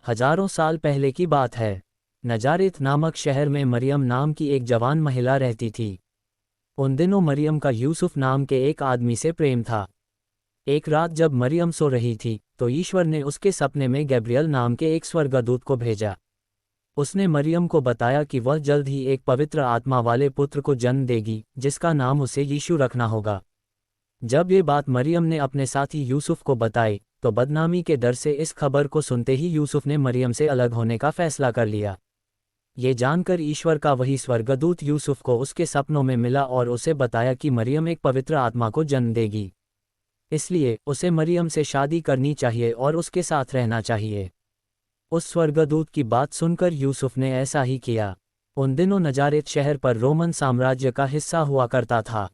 हजारों साल पहले की बात है। नजारेत नामक शहर में मरियम नाम की एक जवान महिला रहती थी। उन दिनों मरियम का यूसुफ नाम के एक आदमी से प्रेम था। एक रात जब मरियम सो रही थी तो ईश्वर ने उसके सपने में गैब्रियल नाम के एक स्वर्गदूत को भेजा। उसने मरियम को बताया कि वह जल्द ही एक पवित्र आत्मा वाले पुत्र को जन्म देगी जिसका नाम उसे यीशु रखना होगा। जब ये बात मरियम ने अपने साथी यूसुफ को बताई तो बदनामी के डर से इस खबर को सुनते ही यूसुफ ने मरियम से अलग होने का फैसला कर लिया। ये जानकर ईश्वर का वही स्वर्गदूत यूसुफ को उसके सपनों में मिला और उसे बताया कि मरियम एक पवित्र आत्मा को जन्म देगी, इसलिए उसे मरियम से शादी करनी चाहिए और उसके साथ रहना चाहिए। उस स्वर्गदूत की बात सुनकर यूसुफ ने ऐसा ही किया। उन दिनों नजारेत शहर पर रोमन साम्राज्य का हिस्सा हुआ करता था।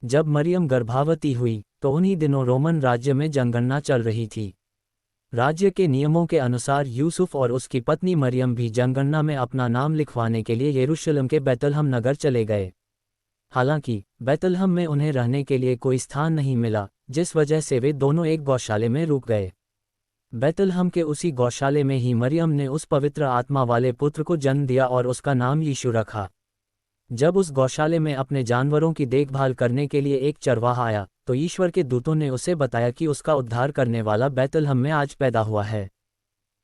जब मरियम गर्भावती हुई तो उन्हीं दिनों रोमन राज्य में जनगणना चल रही थी। राज्य के नियमों के अनुसार यूसुफ और उसकी पत्नी मरियम भी जनगणना में अपना नाम लिखवाने के लिए यरूशलेम के बैतलहम नगर चले गए। हालांकि बैतलहम में उन्हें रहने के लिए कोई स्थान नहीं मिला, जिस वजह से वे दोनों एक गौशाले में रुक गए। बैतलहम के उसी गौशाले में ही मरियम ने उस पवित्र आत्मा वाले पुत्र को जन्म दिया और उसका नाम यीशु रखा। जब उस गौशाले में अपने जानवरों की देखभाल करने के लिए एक चरवाहा आया तो ईश्वर के दूतों ने उसे बताया कि उसका उद्धार करने वाला बैतलहम में आज पैदा हुआ है।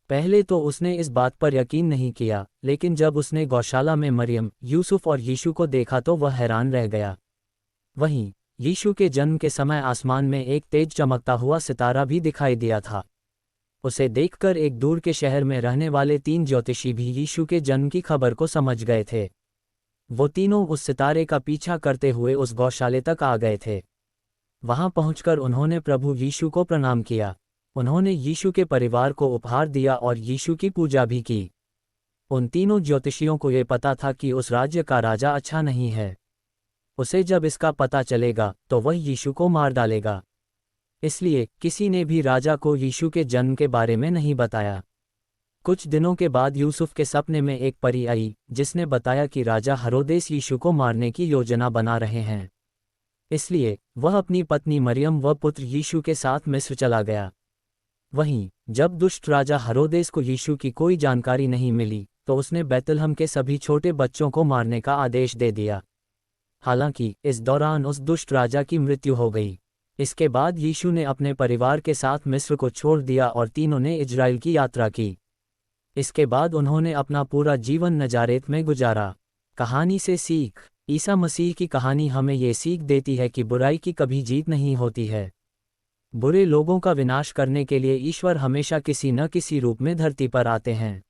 पहले तो उसने इस बात पर यकीन नहीं किया, लेकिन जब उसने गौशाला में मरियम, यूसुफ और यीशु को देखा तो वह हैरान रह गया। वहीं यीशु के जन्म के समय आसमान में एक तेज चमकता हुआ सितारा भी दिखाई दिया था। उसे देखकर एक दूर के शहर में रहने वाले 3 ज्योतिषी भी यीशु के जन्म की खबर को समझ गए थे। वो तीनों उस सितारे का पीछा करते हुए उस गौशाले तक आ गए थे। वहां पहुंचकर उन्होंने प्रभु यीशु को प्रणाम किया। उन्होंने यीशु के परिवार को उपहार दिया और यीशु की पूजा भी की। उन तीनों ज्योतिषियों को ये पता था कि उस राज्य का राजा अच्छा नहीं है। उसे जब इसका पता चलेगा तो वह यीशु को मार डालेगा। इसलिए किसी ने भी राजा को यीशु के जन्म के बारे में नहीं बताया। कुछ दिनों के बाद यूसुफ के सपने में एक परी आई जिसने बताया कि राजा हेरोदेस यीशु को मारने की योजना बना रहे हैं। इसलिए वह अपनी पत्नी मरियम व पुत्र यीशु के साथ मिस्र चला गया। वहीं जब दुष्ट राजा हेरोदेस को यीशु की कोई जानकारी नहीं मिली तो उसने बैतलहम के सभी छोटे बच्चों को मारने का आदेश दे दिया। हालांकि इस दौरान उस दुष्ट राजा की मृत्यु हो गई। इसके बाद यीशु ने अपने परिवार के साथ मिस्र को छोड़ दिया और तीनों ने इजराइल की यात्रा की। इसके बाद उन्होंने अपना पूरा जीवन नजारेत में गुजारा। कहानी से सीख। ईसा मसीह की कहानी हमें ये सीख देती है कि बुराई की कभी जीत नहीं होती है। बुरे लोगों का विनाश करने के लिए ईश्वर हमेशा किसी न किसी रूप में धरती पर आते हैं।